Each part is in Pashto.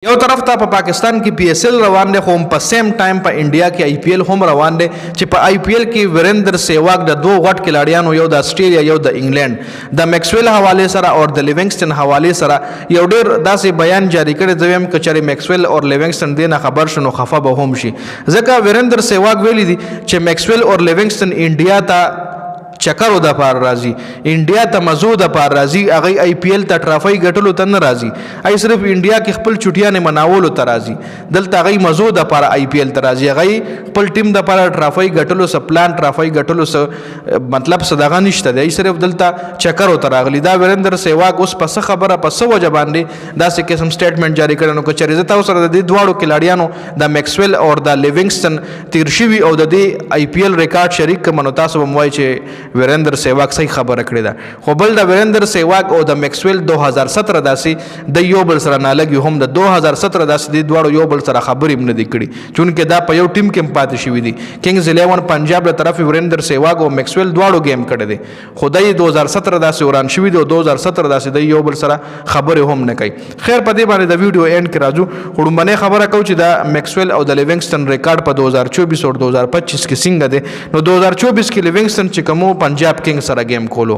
یو طرف ته په پاکستان کې پی ایس ایل روان دی، خو په سیم ټایم په انډیا کې آی پی ایل هم روان دی چې په آی پی ایل کې وریندر سیواګ د دوه غټ کلاړیانو، یو د اسټرالیا یو د انګلند، د میکسویل حواله سره او د لیوینګسټن حواله سره یو ډیر داسې بیان جاری کړی دی چې چېرې میکسویل او لیوینګسټن دې نه خبر شنو خفه به هم شي، ځکه وریندر سیواګ ویلي دي چې میکسویل او لیوینګسټن انډیا ته چکرو د پار راځي، انډیا ته مزو د پار راځي، هغه آی پی ایل ته ټرافي ګټلو ته نه راځي، ای صرف انډیا کې خپل چټیانه مناولو ته راځي، دلته هغه مزو د پار آی پی ایل ته راځي، هغه خپل ټیم د پار ټرافي ګټلو س پلان ټرافي ګټلو س مطلب صداغه نشته دی، صرف دلته چکرو ته راغلی. دا وریندر سیواګ اوس پس خبره پس وجه باندې داسې قسم سټیټمنټ جاری کړي نو چې رضا سره د دواړو کلاړیانو د میکسویل او د لیوینګسټن تیر شوی او د دې آی پی ایل ریکارډ شریک منو تاسو بموای چې وریندر سیواګ صحیح خبره کړې ده، خو بل د وریندر سیواګ او د میکسویل 2017 داسې د یو بل سره نه لګي، هم د 2017 داسې د دواړو یو بل سره خبرې نه دي کړي، چونکې دا په یو ټیم کې پاتې شوی دي. کینګز 11 پنجاب له طرف وریندر سیواګ او میکسویل دواړو گیم کړي دي، خدای 2017 داسې وران شوی دی او 2017 داسې د یو بل سره خبرې هم نه کوي. خیر په دې باندې د ویډیو اینډ کې راځو، وړاندې خبره کو چې د میکسویل او د لیوینګسټن ریکارډ په 2024 او 2025 کې څنګه دی. نو 2024 کې لیوینګسټن چې کوم پنجاب کینګ سره گیم کولو،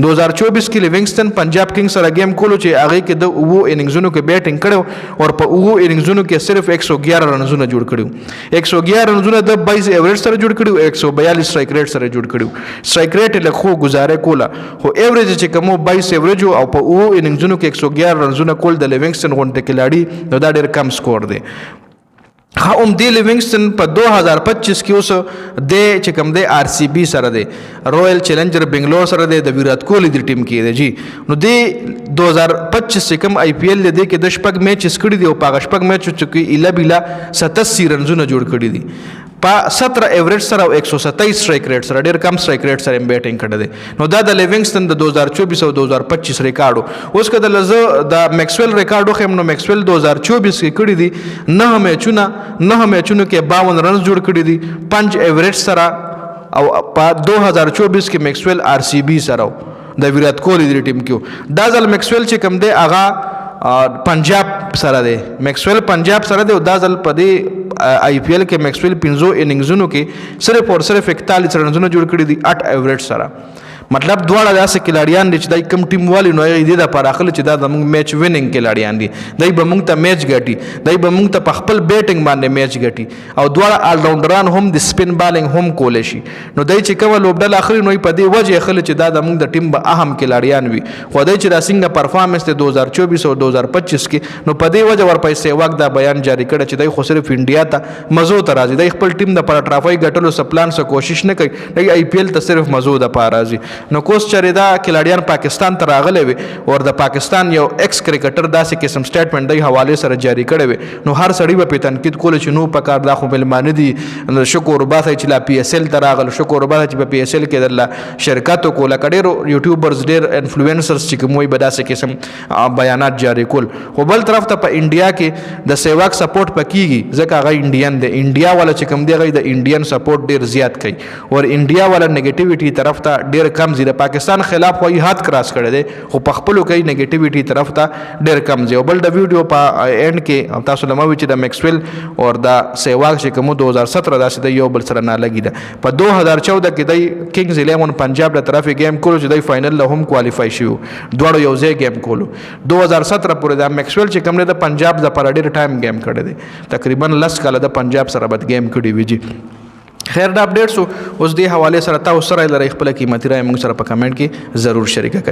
2024 کې لیوینګسټن پنجاب کینګ سره گیم کولو چې هغه کې د وو اننګزونو کې بیټینګ کړو او په وو اننګزونو کې صرف 111 رنزونه جوړ کړو، 111 رنزونه د 22 ایوریج سره جوړ کړو، 142 سټرایک ریټ سره جوړ کړو. سټرایک ریټ له خو گزاره کوله، خو ایوریج چې کوم 22 ایوریج او په وو اننګزونو کې 111 رنزونه کول د لیوینګسټن غونډه کې لاړی نو دا ډیر کم سکور دی. هم دی لیوینګسټن په 2025 کې اوس د چې کوم دی آر سی بی سره دی، رویل چیلنجر بنگلور سره دی، د ویرات کوهلی د ټیم کې دی جی. نو دی 2025 چې کوم آی پی ایل دی کې د شپږ میچز کړي دي او په شپږ میچو کې اله بلا 87 رنزونه جوړ کړي دي، په 17 ایوریج سره او 127 سټرایک ریټ سره ډیر کم سټرایک ریټ سره بیټینګ کړی دی. نو دا د لیوینګسټن د 2024 او 2025 ریکارډ. اوس که د لزه د میکسویل ریکارډ خو نو میکسویل 2024 کې کړی دي 9 میچونو کې 52 رنز جوړ کړي دي 5 ایوریج سره، او په 2024 کې میکسویل آر سی بی سره د ویرات کوهلی د ټیم کې. دا ځل میکسویل چې کوم دی هغه پنجاب سره دی، میکسویل پنجاب سره دی او دا ځل په دې آی پی ایل کې میکسویل 15 اننګزونو کې صرف اور صرف 41 رنزونه جوړ کړي دي 8 ایوریج سره. مطلب دواړه داسې کلاړیان دي چې دای کم ټیم والی نو یې د پراخله چې دا د موږ میچ وینینګ کلاړیان دي، دای به موږ ته میچ ګټي، دای به موږ ته په خپل بیټینګ باندې میچ ګټي او دواړه آل راونډران هم د سپین بالینګ هم کولای شي. نو دای چې کوم لوبډل اخري نو په دې وجه خل چې دا د موږ د ټیم به اهم کلاړیان وي، خو دای چې دا څنګه پرفارمنس د 2024 او 2025 کې نو په دې وجه ورپسې وخت دا بیان جاری کړ چې دای خو صرف انډیا ته مزو ته راځي، دای خپل ټیم د پر ټرافي ګټلو سپلان سره کوشش نه کوي، دای آی پی ایل ته صرف مزو د پار راځي. نو کوس چرې دا کلاړیان پاکستان ته راغلي وي او د پاکستان یو ایکس کرکټر داسې قسم سټیټمنټ دی حواله سره جاری کړی وي، نو هر سړی به تنقید کول چې نو په کار دا خو بلمانه دي، شکر وباسي چې لا پی ایس ایل ته راغل، شکر وباسي چې په پی ایس ایل کې د شرکت کوله کډیر یوټیوبرز ډیر انفلوئنسرز چې کوموي به داسې قسم بیانات جاری کول. خو بل طرف ته په انډیا کې د سیواک سپورټ پکېږي ځکه هغه انډین دی، انډیا والا چې کوم دی هغه د انډین سپورټ ډیر زیات کوي او انډیا والا نیگیټیویټي طرف ته ډیر کم زی، د پاکستان خلاف وایي حد کراس کړی دی خو په خپلو کوي نیگیټیویټي طرف ته ډېر کم ځي. او بل د ویډیو په اینډ کې تاسو له ما وی چې د میکسویل او د سیواګ چې کوم 2017 داسې د یو بل سره نه لګي ده، په 2014 کې د کینګز 11 پنجاب له طرف گیم کولو چې د فائنل له هم کوالیفای شو، دواړو یو ځای گیم کولو. 2017 پورې د میکسویل چې کوم د پنجاب د پر ډېر ټایم گیم کړی دی، تقریبا 10 کاله د پنجاب سره بد گیم کړی وی جی. خیر دا اپډیټس اوس دې حواله سره تاسو سره لري خپل قیمتي رائے موږ سره په کمنټ کې ضرور شریک کړئ.